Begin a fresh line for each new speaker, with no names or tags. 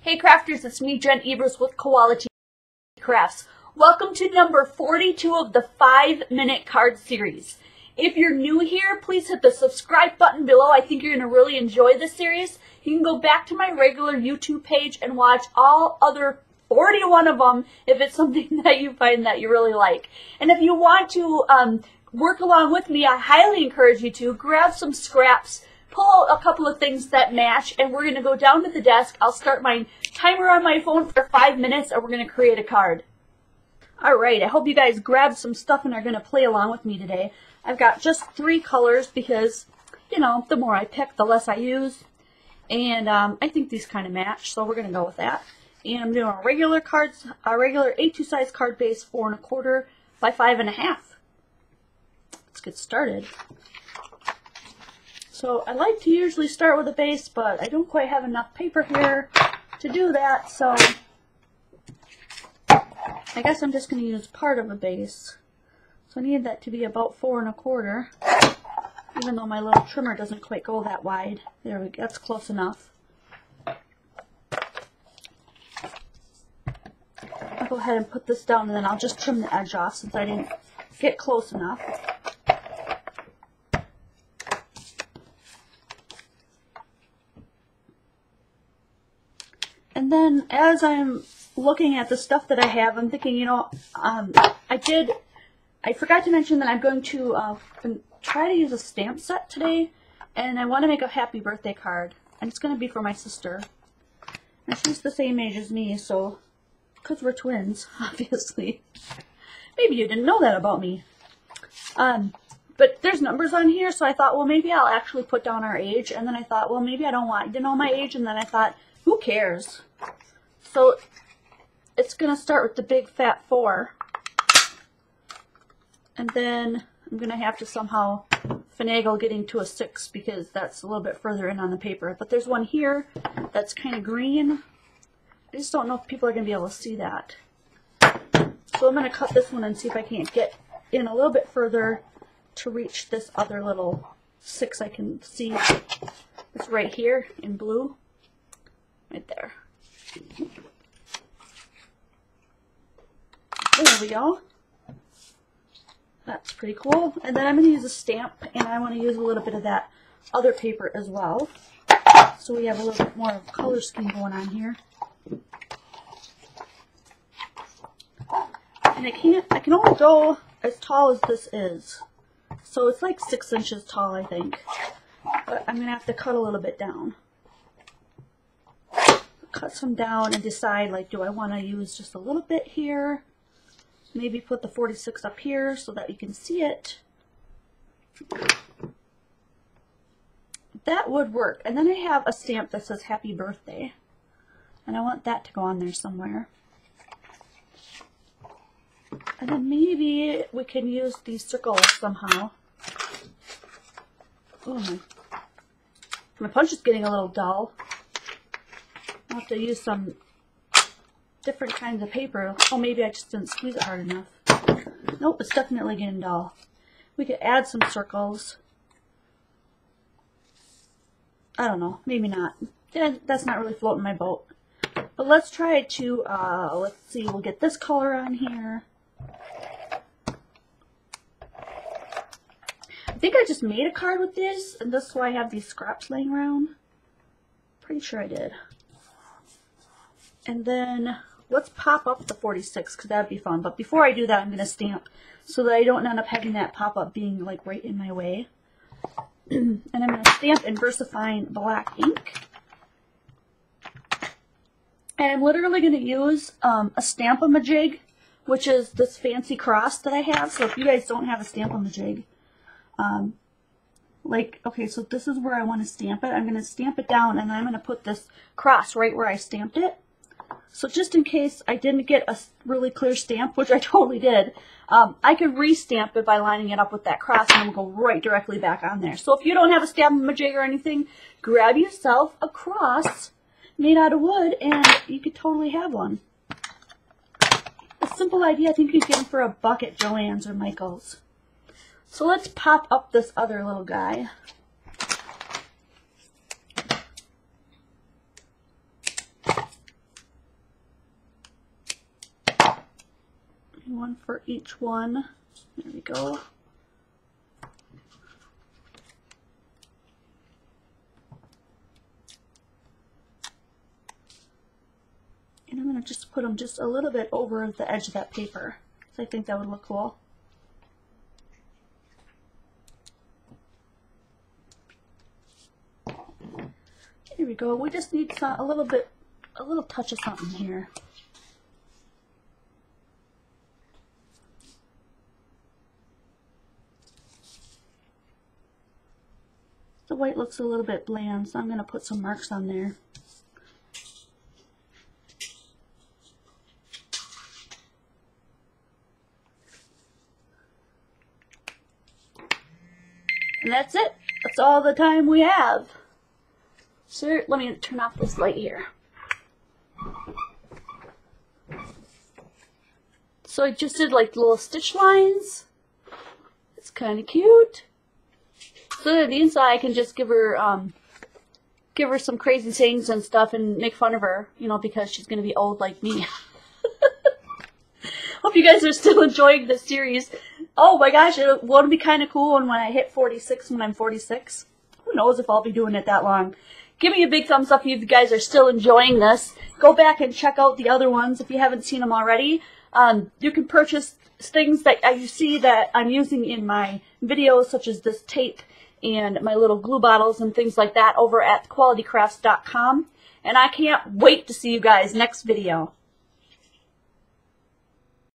Hey crafters, it's me, Jen Evers with Koala Crafts. Welcome to number 42 of the 5-minute card series. If you're new here, please hit the subscribe button below. I think you're going to really enjoy this series. You can go back to my regular YouTube page and watch all other 41 of them if it's something that you find that you really like. And if you want to work along with me, I highly encourage you to grab some scraps, pull out a couple of things that match, and we're going to go down to the desk. I'll start my timer on my phone for 5 minutes, and we're going to create a card. Alright, I hope you guys grabbed some stuff and are going to play along with me today. I've got just 3 colors because, you know, the more I pick, the less I use. And I think these kind of match, so we're going to go with that. And I'm doing a regular A2 size card base, 4 1/4 by 5 1/2. Let's get started. So I like to usually start with a base, but I don't quite have enough paper here to do that, so I guess I'm just going to use part of a base. So I need that to be about 4 1/4, even though my little trimmer doesn't quite go that wide. There we go, that's close enough. I'll go ahead and put this down, and then I'll just trim the edge off since I didn't get close enough. And then as I'm looking at the stuff that I have, I'm thinking, you know, I forgot to mention that I'm going to try to use a stamp set today, and I want to make a happy birthday card, and it's going to be for my sister. And she's the same age as me, so, because we're twins, obviously. Maybe you didn't know that about me. But there's numbers on here, so I thought, well, maybe I'll actually put down our age, and then I thought, well, maybe I don't want you to know my age, and then I thought, who cares? So it's going to start with the big fat 4. And then I'm going to have to somehow finagle getting to a 6 because that's a little bit further in on the paper. But there's one here that's kind of green. I just don't know if people are going to be able to see that. So I'm going to cut this one and see if I can't get in a little bit further to reach this other little 6 I can see. It's right here in blue. Right there. There we go. That's pretty cool. And then I'm going to use a stamp, and I want to use a little bit of that other paper as well. So we have a little bit more of a color scheme going on here. And I can only go as tall as this is. So it's like 6 inches tall, I think. But I'm going to have to cut a little bit down. Cut some down and decide, like, do I want to use just a little bit here? Maybe put the 46 up here so that you can see it. That would work. And then I have a stamp that says happy birthday. And I want that to go on there somewhere. And then maybe we can use these circles somehow. Oh, my punch is getting a little dull. I'll have to use some different kinds of paper. Oh, maybe I just didn't squeeze it hard enough. Nope, it's definitely getting dull. We could add some circles. I don't know, maybe not. Yeah, that's not really floating my boat. But let's try to, let's see, we'll get this color on here. I think I just made a card with this, and that's why I have these scraps laying around. Pretty sure I did. And then let's pop up the 46 because that would be fun. But before I do that, I'm going to stamp so that I don't end up having that pop up being like right in my way. And I'm going to stamp in VersaFine black ink. And I'm literally going to use a Stamp-A-Majig, which is this fancy cross that I have. So if you guys don't have a Stamp-A-Majig, like, okay, so this is where I want to stamp it. I'm going to stamp it down, and then I'm going to put this cross right where I stamped it. So just in case I didn't get a really clear stamp, which I totally did, I could re-stamp it by lining it up with that cross, and it'll go right directly back on there. So if you don't have a Stamp-A-Majig or anything, grab yourself a cross made out of wood, and you could totally have one. A simple idea. I think you can get them for $1 at Joann's or Michael's. So let's pop up this other little guy. for each one. There we go. And I'm going to just put them just a little bit over the edge of that paper. So I think that would look cool. Here we go. We just need a little touch of something here. The white looks a little bit bland, so I'm going to put some marks on there. And that's it. That's all the time we have. So let me turn off this light here. So I just did like little stitch lines. It's kind of cute. So on the inside I can just give her some crazy things and stuff and make fun of her, you know, because she's going to be old like me. Hope you guys are still enjoying this series. Oh my gosh, it would be kind of cool when I hit 46 when I'm 46. Who knows if I'll be doing it that long. Give me a big thumbs up if you guys are still enjoying this. Go back and check out the other ones if you haven't seen them already. You can purchase things that you see that I'm using in my videos, such as this tape and my little glue bottles and things like that over at qualitycrafts.com. And I can't wait to see you guys next video.